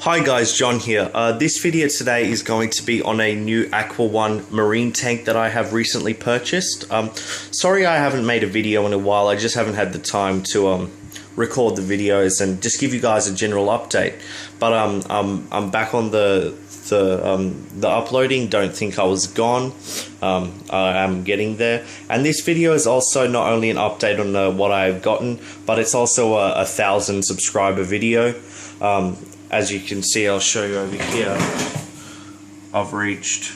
Hi guys, John here. This video today is going to be on a new Aqua 1 marine tank that I have recently purchased. Sorry I haven't made a video in a while, I just haven't had the time to record the videos and just give you guys a general update. But I'm back on the uploading. Don't think I was gone. I am getting there, and this video is also not only an update on what I've gotten, but it's also a 1,000 subscriber video. As you can see, I'll show you over here, I've reached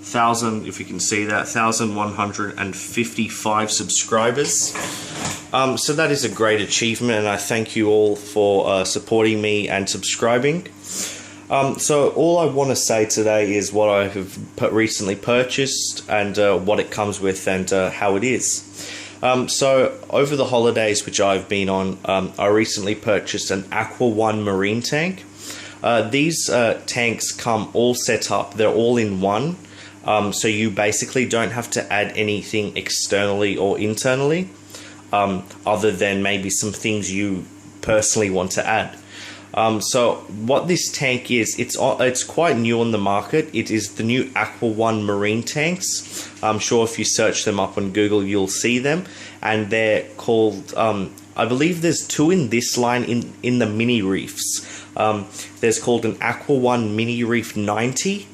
1,000, if you can see that, 1,155 subscribers. So that is a great achievement, and I thank you all for supporting me and subscribing. So all I want to say today is what I have recently purchased and what it comes with and how it is. So over the holidays which I've been on, I recently purchased an Aqua 1 marine tank. These tanks come all set up, they're all in one, so you basically don't have to add anything externally or internally, other than maybe some things you personally want to add. So what this tank is, it's quite new on the market. It is the new Aqua 1 marine tanks. I'm sure if you search them up on Google you'll see them, and they're called, I believe there's two in this line in the mini reefs. There's called an Aqua 1 mini reef 90,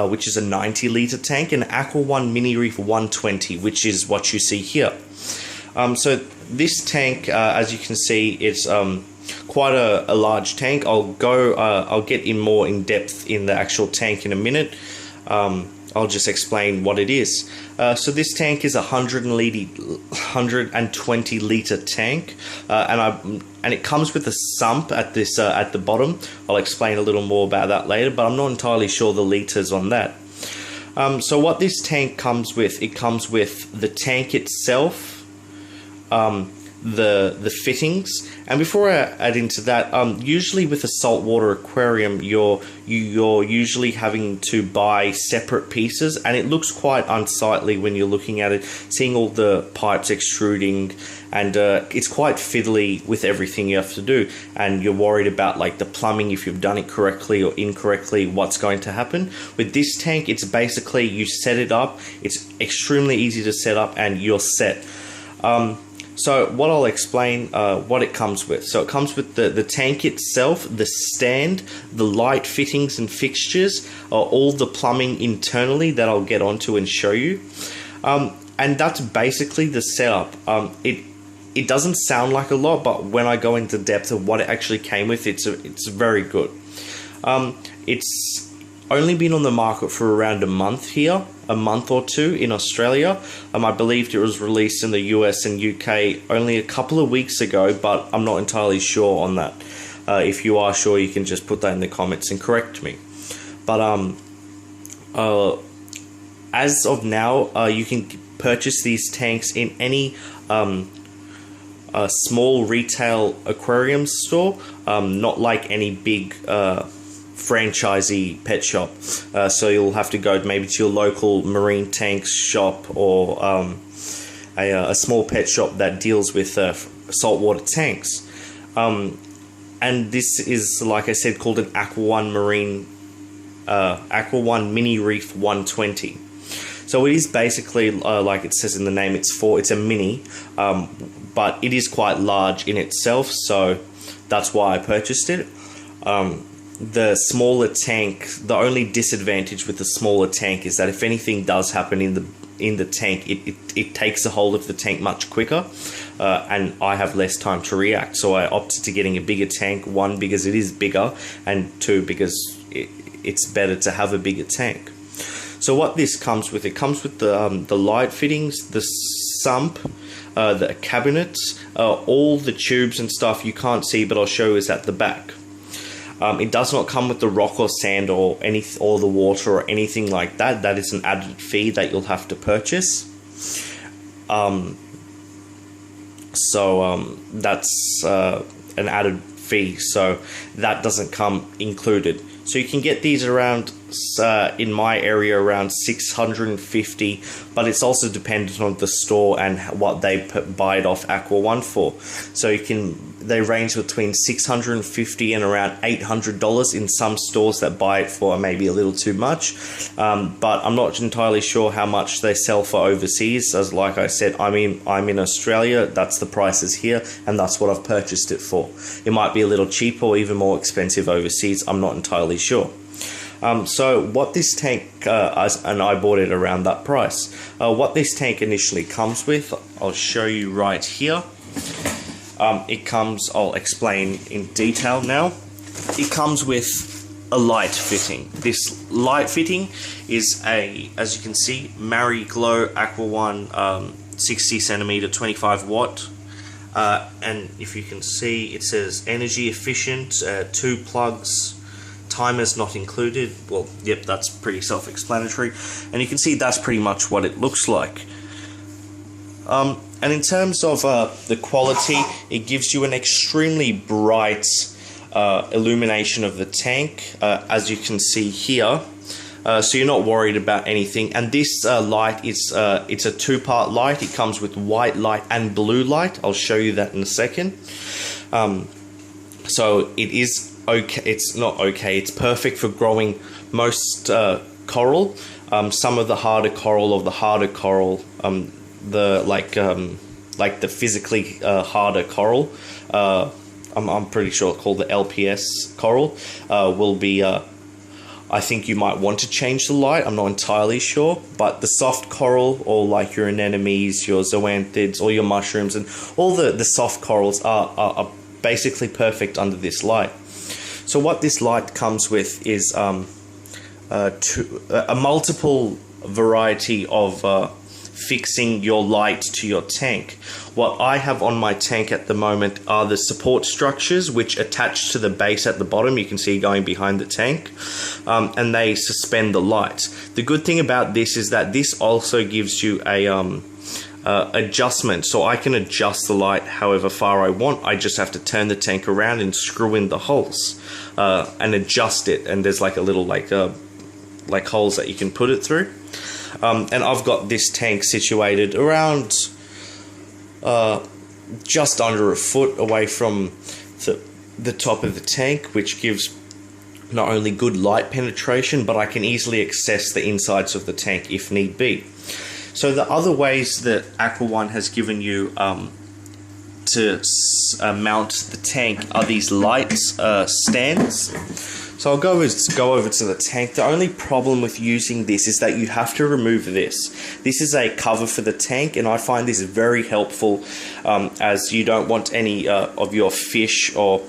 which is a 90 litre tank, and Aqua 1 mini reef 120, which is what you see here. So this tank, as you can see, it's quite a large tank. I'll get in more in depth in the actual tank in a minute. I'll just explain what it is. So this tank is a 120 litre tank, and it comes with a sump at this at the bottom. I'll explain a little more about that later, but I'm not entirely sure the litres on that. So what this tank comes with, it comes with the tank itself, the fittings, and before I add into that, usually with a saltwater aquarium you're usually having to buy separate pieces, and it looks quite unsightly when you're looking at it, seeing all the pipes extruding, and it's quite fiddly with everything you have to do, and you're worried about like the plumbing, if you've done it correctly or incorrectly, what's going to happen. With this tank, it's basically you set it up, it's extremely easy to set up, and you're set. So what I'll explain what it comes with. So it comes with the tank itself, the stand, the light fittings and fixtures, all the plumbing internally that I'll get onto and show you. And that's basically the setup. It doesn't sound like a lot, but when I go into depth of what it actually came with, it's very good. It's only been on the market for around a month here, a month or two in Australia. I believed it was released in the US and UK only a couple of weeks ago, but I'm not entirely sure on that. If you are sure, you can just put that in the comments and correct me. But as of now, you can purchase these tanks in any small retail aquarium store, not like any big franchisee pet shop. So you'll have to go maybe to your local marine tanks shop, or a small pet shop that deals with saltwater tanks. And this is, like I said, called an Aqua 1 Aqua 1 mini reef 120. So it is basically like it says in the name, it's a mini, but it is quite large in itself, so that's why I purchased it. The smaller tank, the only disadvantage with the smaller tank is that if anything does happen in the tank, it takes a hold of the tank much quicker, and I have less time to react. So I opted to getting a bigger tank, one, because it is bigger, and two, because it's better to have a bigger tank. So what this comes with, it comes with the light fittings, the sump, the cabinets, all the tubes and stuff you can't see, but I'll show you is at the back. It does not come with the rock or sand or the water or anything like that. That is an added fee that you'll have to purchase. That's an added fee, so that doesn't come included. So you can get these around it's in my area around 650, but it's also dependent on the store and what they buy it off Aqua One for. So they range between $650 and around $800 in some stores that buy it for maybe a little too much. But I'm not entirely sure how much they sell for overseas. As like I said, I'm in Australia. That's the prices here, and that's what I've purchased it for. It might be a little cheaper or even more expensive overseas. I'm not entirely sure. So what this tank, and I bought it around that price. What this tank initially comes with, I'll show you right here. It comes, I'll explain in detail now. It comes with a light fitting. This light fitting is as you can see, Glow Aqua One 60 centimeter 25 watt. And if you can see, it says energy efficient, 2 plugs, timers not included. Well, yep, that's pretty self-explanatory. And you can see that's pretty much what it looks like. And in terms of the quality, it gives you an extremely bright illumination of the tank, as you can see here. So you're not worried about anything. And this light is it's a 2-part light. It comes with white light and blue light. I'll show you that in a second. So it is okay. It's not okay. It's perfect for growing most coral. Some of the harder coral the physically harder coral, I'm pretty sure called the LPS coral, will be I think you might want to change the light. I'm not entirely sure, but the soft coral, or like your anemones, your zoanthids, or your mushrooms, and all the soft corals are basically perfect under this light. So what this light comes with is a multiple variety of fixing your light to your tank. What I have on my tank at the moment are the support structures which attach to the base at the bottom. You can see going behind the tank, and they suspend the light. The good thing about this is that this also gives you a adjustment, so I can adjust the light however far I want. I just have to turn the tank around and screw in the holes and adjust it, and there's like a little like holes that you can put it through. And I've got this tank situated around just under a foot away from the top of the tank, which gives not only good light penetration, but I can easily access the insides of the tank if need be. So the other ways that Aqua One has given you to mount the tank are these light stands. So I'll go over to the tank. The only problem with using this is that you have to remove this. This is a cover for the tank, and I find this very helpful as you don't want any of your fish, or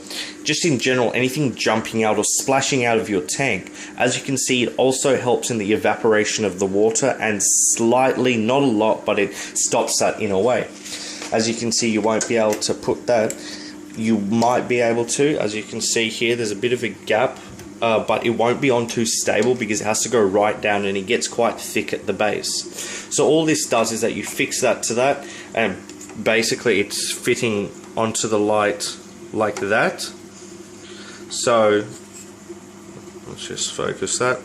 just in general anything jumping out or splashing out of your tank. As you can see, it also helps in the evaporation of the water, and slightly, not a lot, but it stops that in a way. As you can see, you won't be able to put that. You might be able to. As you can see here, there's a bit of a gap. But it won't be on too stable because it has to go right down, and it gets quite thick at the base. So all this does is that you fix that to that, and basically it's fitting onto the light like that. So let's just focus that.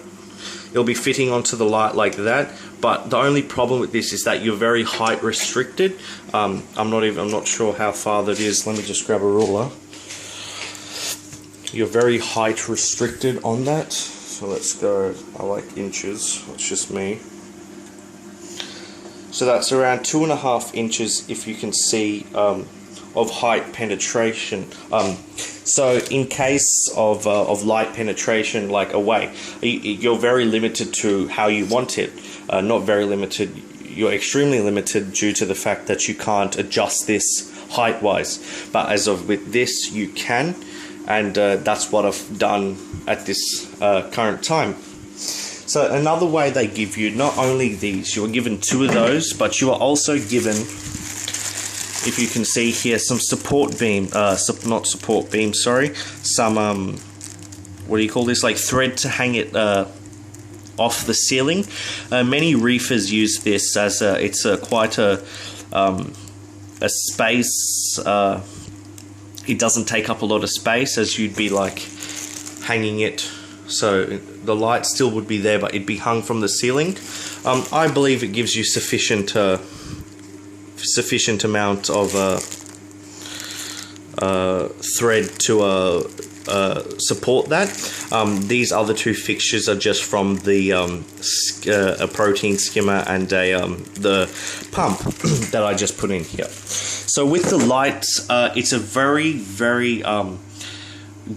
It'll be fitting onto the light like that, but the only problem with this is that you're very height restricted. I'm not sure how far that is. Let me just grab a ruler. You're very height restricted on that, so let's go, I like inches, that's just me. So that's around 2.5 inches, if you can see, of height penetration. So in case of light penetration, like away, you're very limited to how you want it. Not very limited, you're extremely limited due to the fact that you can't adjust this height wise. But as of with this, you can. And that's what I've done at this current time. So another way they give you, not only these, you are given 2 of those, but you are also given, if you can see here, some support beam, not support beam, sorry, some, what do you call this, like thread to hang it off the ceiling. Many reefers use this as it's quite a space. It doesn't take up a lot of space, as you'd be like hanging it so the light still would be there, but it'd be hung from the ceiling. I believe it gives you sufficient amount of thread to support that. These other two fixtures are just from the a protein skimmer and the pump that I just put in here. So with the lights, it's a very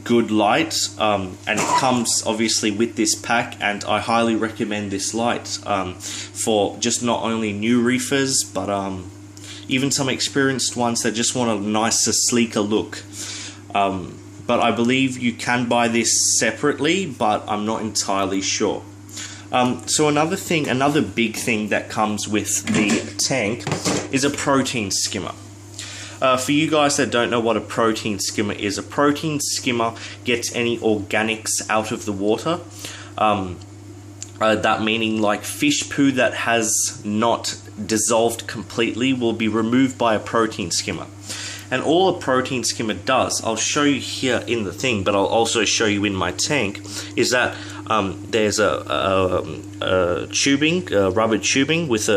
good light, and it comes obviously with this pack, and I highly recommend this light for just not only new reefers, but even some experienced ones that just want a nicer, sleeker look. But I believe you can buy this separately, but I'm not entirely sure. So another big thing that comes with the tank is a protein skimmer. For you guys that don't know what a protein skimmer is, a protein skimmer gets any organics out of the water. That meaning like fish poo that has not dissolved completely will be removed by a protein skimmer. And all a protein skimmer does, I'll show you here in the thing, but I'll also show you in my tank, is that there's a tubing, rubber tubing with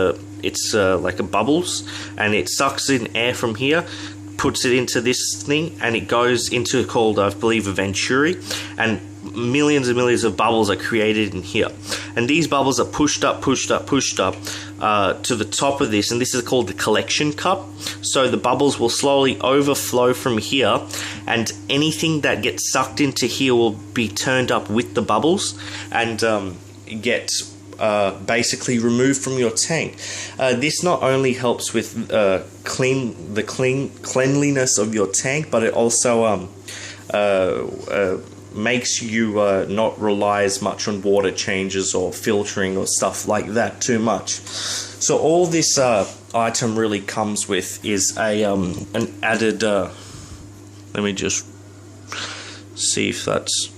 it's like a bubbles, and it sucks in air from here, puts it into this thing, and it goes into called, I believe, a venturi, and millions and millions of bubbles are created in here, and these bubbles are pushed up to the top of this, and this is called the collection cup. So the bubbles will slowly overflow from here, and anything that gets sucked into here will be turned up with the bubbles and get basically removed from your tank. This not only helps with cleanliness of your tank, but it also makes you not rely as much on water changes or filtering or stuff like that too much. So all this item really comes with is a an added let me just see if that's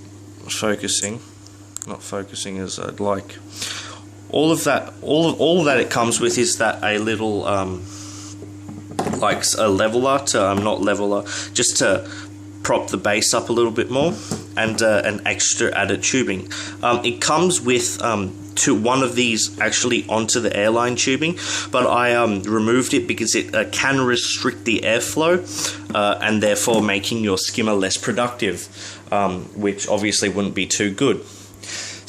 focusing. Not focusing as I'd like. All that it comes with is that a little like a leveler to not leveler, just to prop the base up a little bit more, and an extra added tubing. It comes with one of these actually onto the airline tubing, but I removed it because it can restrict the airflow and therefore making your skimmer less productive, which obviously wouldn't be too good.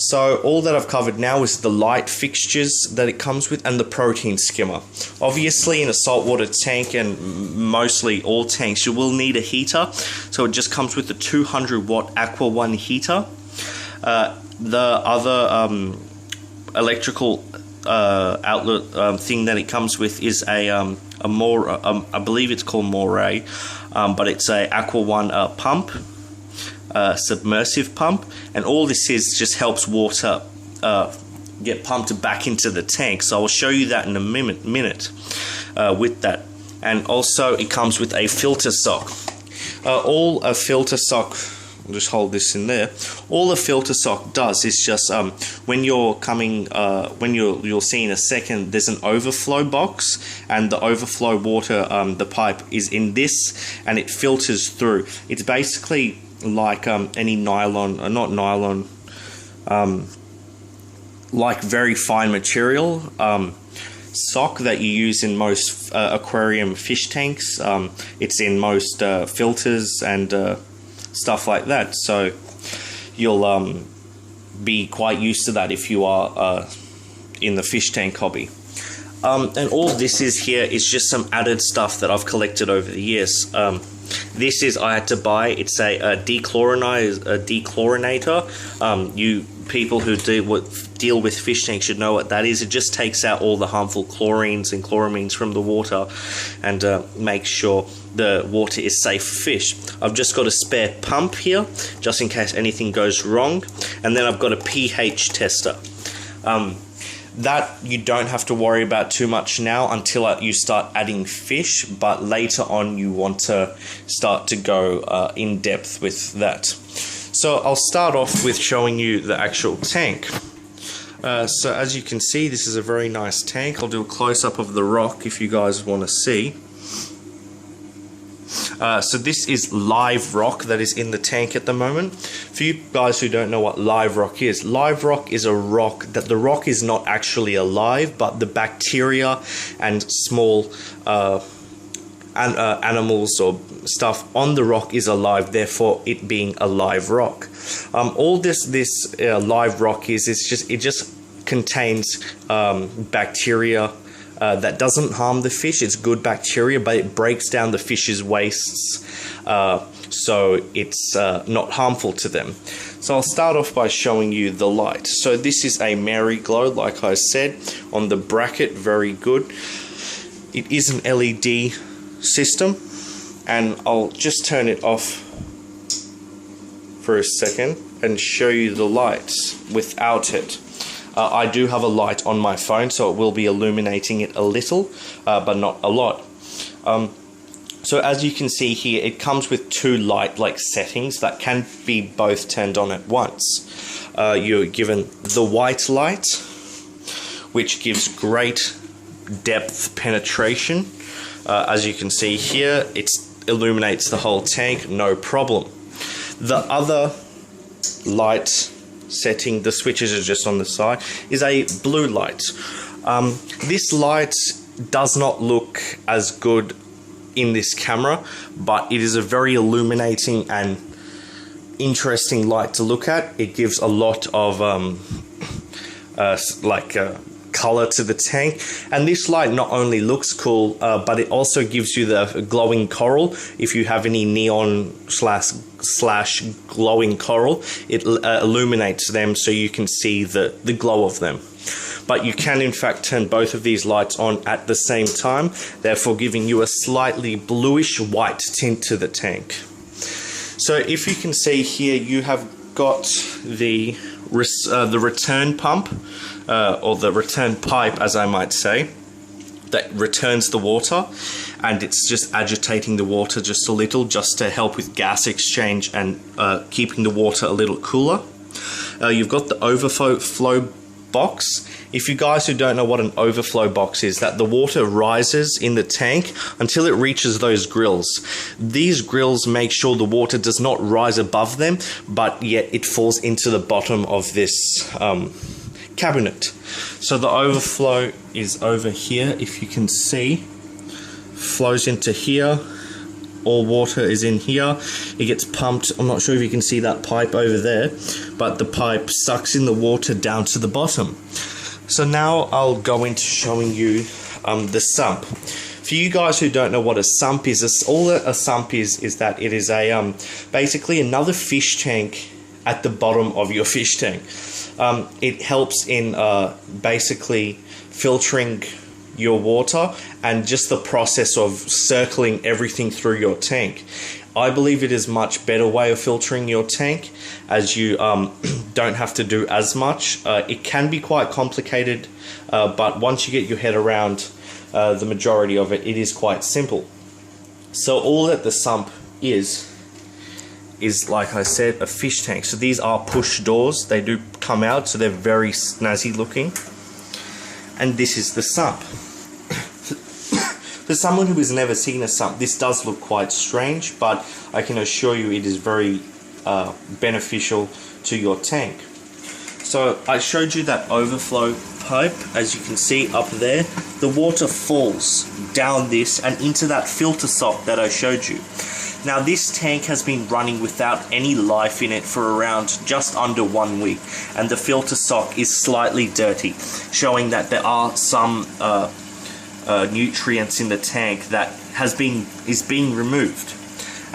So all that I've covered now is the light fixtures that it comes with and the protein skimmer. Obviously in a saltwater tank, and mostly all tanks, you will need a heater. So it just comes with the 200 watt Aqua 1 heater. The other electrical outlet thing that it comes with is a more I believe it's called Moray, but it's a Aqua 1 pump. Submersive pump, and all this is just helps water get pumped back into the tank. So I'll show you that in a minute with that. And also it comes with a filter sock. All a filter sock, I'll just hold this in there. All a filter sock does is just when you're coming you'll see in a second, there's an overflow box, and the overflow water, the pipe is in this, and it filters through. It's basically like any nylon, not nylon, like very fine material sock that you use in most aquarium fish tanks. It's in most filters and stuff like that, so you'll be quite used to that if you are in the fish tank hobby. And all this is here is just some added stuff that I've collected over the years. This is, I had to buy, it's a dechlorinator. You people who deal with fish tanks should know what that is. It just takes out all the harmful chlorines and chloramines from the water and makes sure the water is safe for fish. I've just got a spare pump here, just in case anything goes wrong. And then I've got a pH tester. That you don't have to worry about too much now until you start adding fish, but later on you want to start to go in depth with that. So I'll start off with showing you the actual tank. So as you can see, this is a very nice tank. I'll do a close-up of the rock if you guys want to see. So this is live rock that is in the tank at the moment. For you guys who don't know what live rock is a rock that the rock is not actually alive, but the bacteria and small animals or stuff on the rock is alive, therefore it being a live rock. All this live rock is just contains bacteria that doesn't harm the fish. It's good bacteria, but it breaks down the fish's wastes, so it's not harmful to them. So I'll start off by showing you the light. So this is a Mary Glow, like I said, on the bracket, very good. It is an LED system, and I'll just turn it off for a second and show you the lights without it. I do have a light on my phone, so it will be illuminating it a little, but not a lot. So as you can see here, it comes with two light settings that can be both turned on at once. You're given the white light, which gives great depth penetration. As you can see here, it illuminates the whole tank, no problem. The other light setting, the switches are just on the side, is a blue light. This light does not look as good in this camera, but it is a very illuminating and interesting light to look at. It gives a lot of color to the tank, and this light not only looks cool, but it also gives you the glowing coral. If you have any neon slash glowing coral, it illuminates them so you can see the glow of them. But you can in fact turn both of these lights on at the same time, therefore giving you a slightly bluish white tint to the tank. So if you can see here, you have got the return pump, or the return pipe, as I might say, that returns the water, and it's just agitating the water just a little, just to help with gas exchange and keeping the water a little cooler. You've got the overflow box. If you guys who don't know what an overflow box is, that the water rises in the tank until it reaches those grills. These grills make sure the water does not rise above them, but yet it falls into the bottom of this cabinet. So the overflow is over here, if you can see, flows into here. All water is in here. It gets pumped. I'm not sure if you can see that pipe over there, but the pipe sucks in the water down to the bottom. So now I'll go into showing you the sump. For you guys who don't know what a sump is, all a sump is that it is a basically another fish tank at the bottom of your fish tank. It helps in basically filtering your water and just the process of circling everything through your tank. I believe it is a much better way of filtering your tank, as you don't have to do as much. It can be quite complicated, but once you get your head around the majority of it, it is quite simple. So all that the sump is like I said, a fish tank. So these are push doors. They do come out, so they're very snazzy looking. And this is the sump. For someone who has never seen a sump, this does look quite strange, but I can assure you it is very beneficial to your tank. So I showed you that overflow pipe. As you can see up there, the water falls down this and into that filter sock that I showed you. Now this tank has been running without any life in it for around just under 1 week, and the filter sock is slightly dirty, showing that there are some nutrients in the tank that is being removed.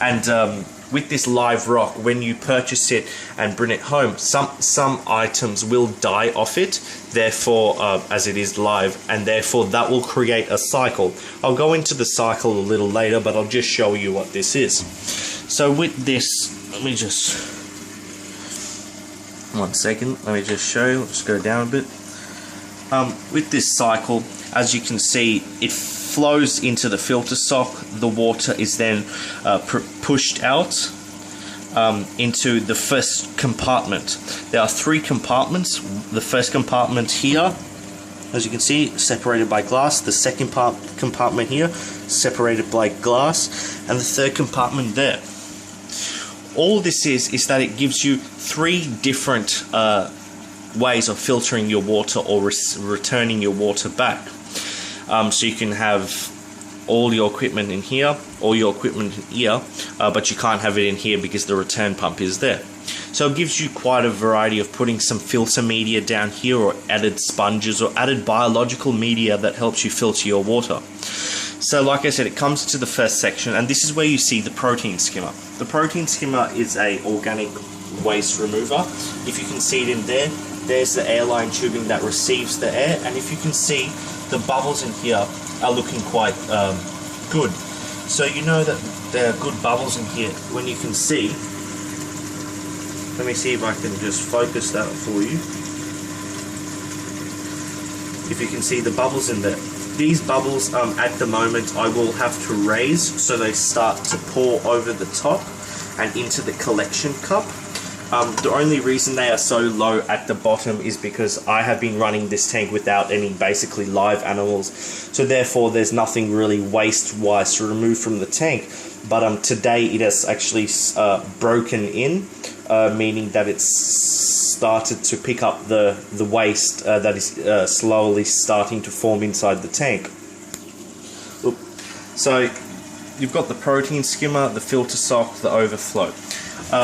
And with this live rock, when you purchase it and bring it home, some items will die off it, therefore as it is live, and therefore that will create a cycle. I'll go into the cycle a little later, but I'll just show you what this is. So with this, let me just, 1 second, let me just show you. Let's go down a bit. With this cycle, as you can see, it flows into the filter sock. The water is then pushed out into the first compartment. There are 3 compartments. The first compartment here as you can see, separated by glass. The second compartment here, separated by glass, and the third compartment there. All this is that it gives you 3 different ways of filtering your water or returning your water back. So you can have all your equipment in here, all your equipment in here, but you can't have it in here because the return pump is there. So it gives you quite a variety of putting some filter media down here, or added sponges, or added biological media that helps you filter your water. So like I said, it comes to the first section, and this is where you see the protein skimmer. The protein skimmer is a organic waste remover. If you can see it in there, there's the airline tubing that receives the air, and if you can see, the bubbles in here are looking quite good. So you know that there are good bubbles in here when you can see. Let me see if I can just focus that for you. If you can see the bubbles in there. These bubbles, at the moment, I will have to raise so they start to pour over the top and into the collection cup. The only reason they are so low at the bottom is because I have been running this tank without any basically live animals, so therefore there's nothing really waste-wise to remove from the tank. But today it has actually broken in, meaning that it's started to pick up the waste that is slowly starting to form inside the tank. Oop. So you've got the protein skimmer, the filter sock, the overflow.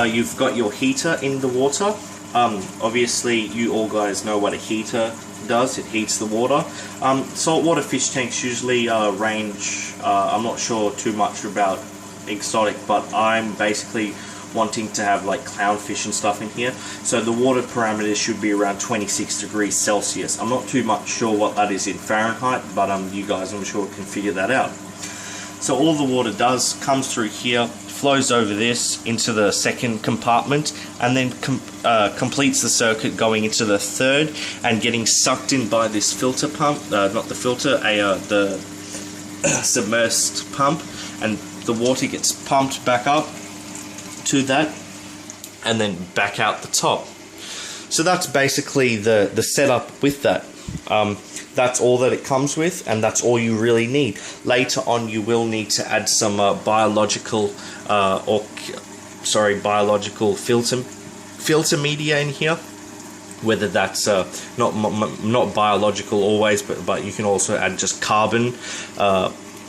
You've got your heater in the water. Obviously you all guys know what a heater does. It heats the water. Saltwater fish tanks usually range, I'm not sure too much about exotic, but I'm basically wanting to have like clownfish and stuff in here, so the water parameters should be around 26 degrees Celsius. I'm not too much sure what that is in Fahrenheit, but you guys, I'm sure, can figure that out. So all the water does comes through here, flows over this into the second compartment, and then completes the circuit going into the third and getting sucked in by this filter pump, not the filter, the submersed pump, and the water gets pumped back up to that and then back out the top. So that's basically the setup with that. That's all that it comes with, and that's all you really need. Later on you will need to add some biological filter media in here, whether that's not biological always, but you can also add just carbon,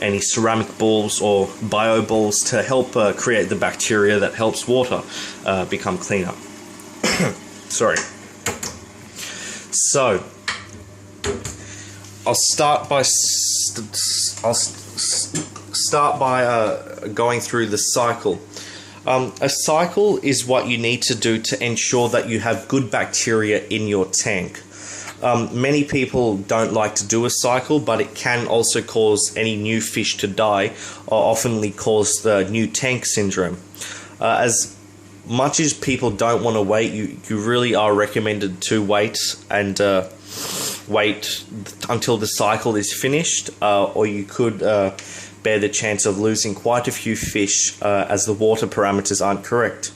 any ceramic balls or bio balls to help create the bacteria that helps water become cleaner. Sorry. So I'll start by going through the cycle. A cycle is what you need to do to ensure that you have good bacteria in your tank. Many people don't like to do a cycle, but it can also cause any new fish to die, or oftenly cause the new tank syndrome. As much as people don't want to wait, you really are recommended to wait and wait until the cycle is finished, or you could bear the chance of losing quite a few fish as the water parameters aren't correct.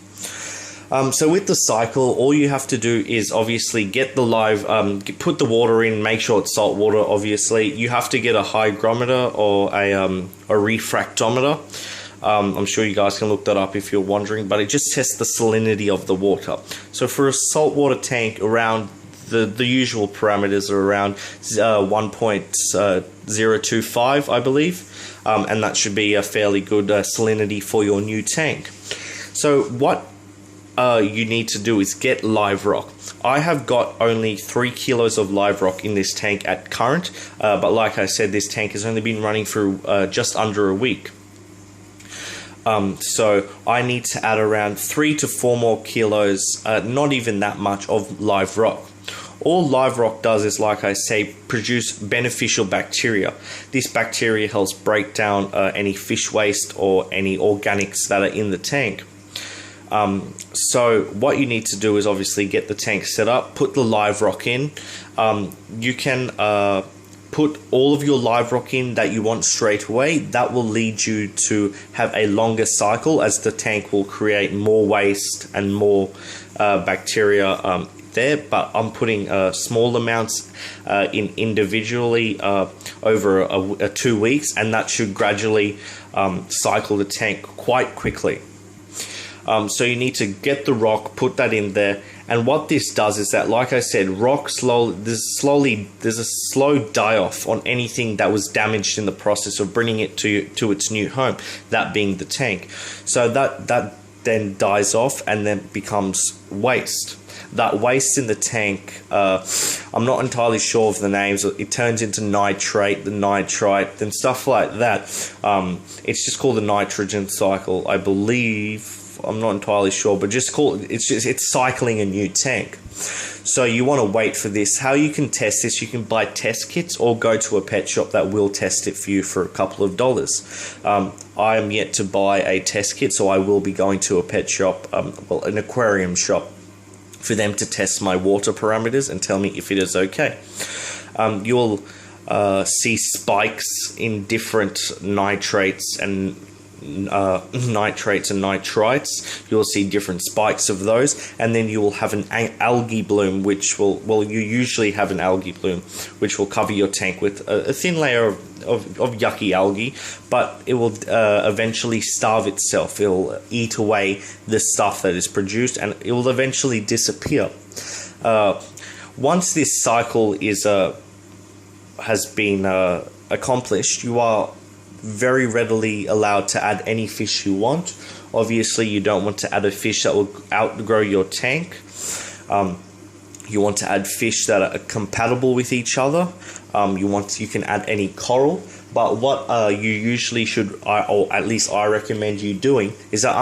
So with the cycle, all you have to do is obviously get the live, put the water in, make sure it's salt water. Obviously, you have to get a hygrometer or a refractometer. I'm sure you guys can look that up if you're wondering, but it just tests the salinity of the water. So for a saltwater tank, around the usual parameters are around 1.025, I believe, and that should be a fairly good salinity for your new tank. So what you need to do is get live rock. I have got only 3 kilos of live rock in this tank at current, but like I said, this tank has only been running for just under a week. So I need to add around 3 to 4 more kilos, not even that much, of live rock. All live rock does is, like I say, produce beneficial bacteria. This bacteria helps break down any fish waste or any organics that are in the tank. So what you need to do is obviously get the tank set up, put the live rock in. You can put all of your live rock in that you want straight away. That will lead you to have a longer cycle, as the tank will create more waste and more bacteria there, but I'm putting small amounts in individually over 2 weeks, and that should gradually cycle the tank quite quickly. So you need to get the rock, put that in there, and what this does is that, like I said, there's a slow die-off on anything that was damaged in the process of bringing it to its new home, that being the tank. So that then dies off and then becomes waste. That waste in the tank, I'm not entirely sure of the names. It turns into nitrate, the nitrite, and stuff like that. It's just called the nitrogen cycle, I believe. I'm not entirely sure, but it's cycling a new tank. So you want to wait for this. How you can test this, you can buy test kits or go to a pet shop that will test it for you for a couple of dollars. I am yet to buy a test kit, so I will be going to a pet shop, an aquarium shop, for them to test my water parameters and tell me if it is okay. You'll see spikes in different nitrates and nitrites. You'll see different spikes of those, and then you will have an algae bloom, which will, you usually have an algae bloom, which will cover your tank with a thin layer of yucky algae, but it will eventually starve itself. It will eat away the stuff that is produced, and it will eventually disappear. Once this cycle has been accomplished, you are very readily allowed to add any fish you want. Obviously, you don't want to add a fish that will outgrow your tank. You want to add fish that are compatible with each other. You can add any coral, but what you usually should, or at least I recommend you doing, is that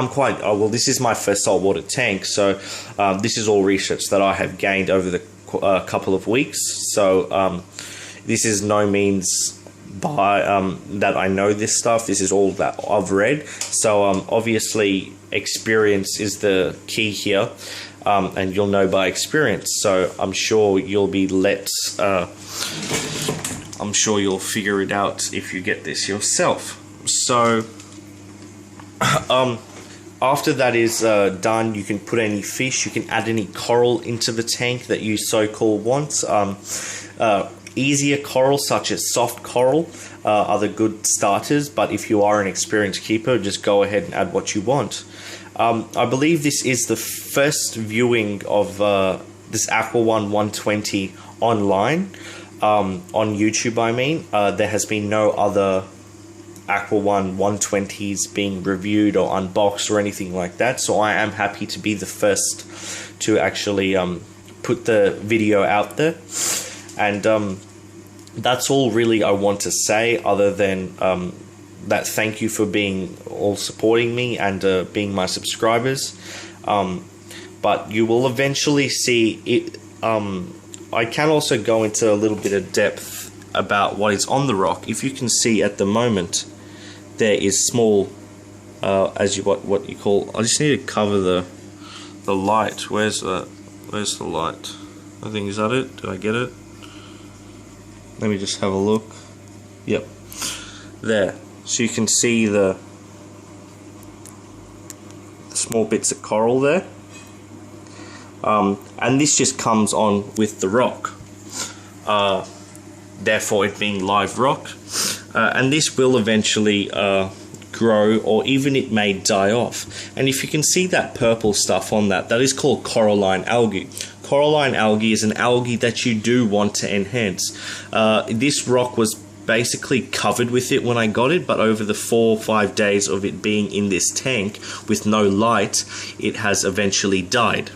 this is my first saltwater tank, so this is all research that I have gained over the couple of weeks. So this is no means that I know this stuff. This is all that I've read. So obviously experience is the key here, and you'll know by experience. So I'm sure you'll figure it out if you get this yourself. So after that is done, you can put any fish, you can add any coral into the tank that you so-called want. Easier coral, such as soft coral, are the good starters, but if you are an experienced keeper, just go ahead and add what you want. I believe this is the first viewing of this Aqua 120 online, on YouTube I mean. There has been no other Aqua 120s being reviewed or unboxed or anything like that, so I am happy to be the first to actually put the video out there. And that's all really I want to say, other than that thank you for being all supporting me and being my subscribers. But you will eventually see it. I can also go into a little bit of depth about what is on the rock. If you can see at the moment, there is small, what you call. I just need to cover the light. Where's the light? I think, is that it? Did I get it? Let me just have a look. Yep, there. So you can see the small bits of coral there, and this just comes on with the rock. Therefore, it being live rock, and this will eventually grow, or even it may die off. And if you can see that purple stuff on that is called Coralline Algae. Coralline Algae is an algae that you do want to enhance. This rock was basically covered with it when I got it, but over the 4 or 5 days of it being in this tank with no light, it has eventually died.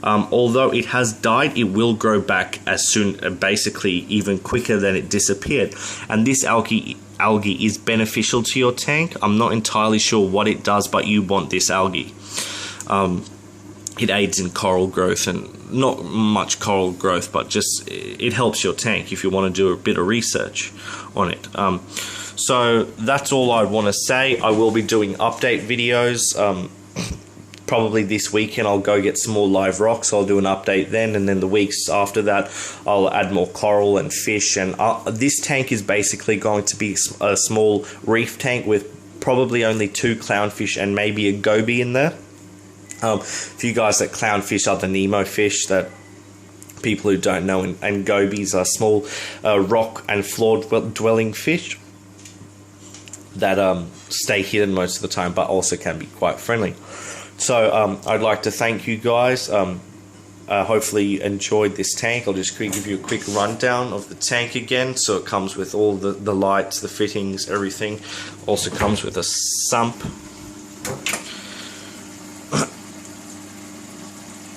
Although it has died, it will grow back as soon, basically even quicker than it disappeared. And this algae is beneficial to your tank. I'm not entirely sure what it does, but you want this algae. It aids in coral growth, and not much coral growth, but just it helps your tank if you want to do a bit of research on it. So that's all I want to say. I will be doing update videos. Probably this weekend I'll go get some more live rocks. I'll do an update then, and then the weeks after that I'll add more coral and fish. And this tank is basically going to be a small reef tank with probably only 2 clownfish and maybe a goby in there. For you guys that clownfish are the Nemo fish that people who don't know, and gobies are small rock and floor dwelling fish that stay hidden most of the time, but also can be quite friendly. So I'd like to thank you guys. Hopefully you enjoyed this tank. I'll just give you a quick rundown of the tank again. So it comes with all the lights, the fittings, everything. Also comes with a sump.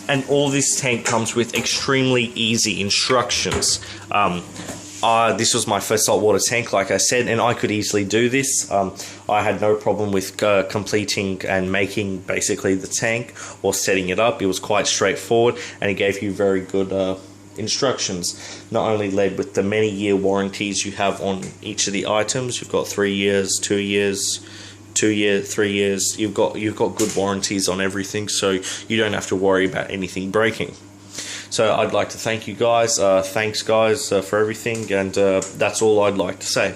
And all this tank comes with extremely easy instructions. This was my first saltwater tank, like I said, and I could easily do this. I had no problem with completing and making basically the tank or setting it up. It was quite straightforward, and it gave you very good instructions. Not only led with the many year warranties you have on each of the items. You've got 3 years, 2 years, 2 years, 3 years. You've got good warranties on everything, so you don't have to worry about anything breaking. So I'd like to thank you guys. Thanks guys for everything, and that's all I'd like to say.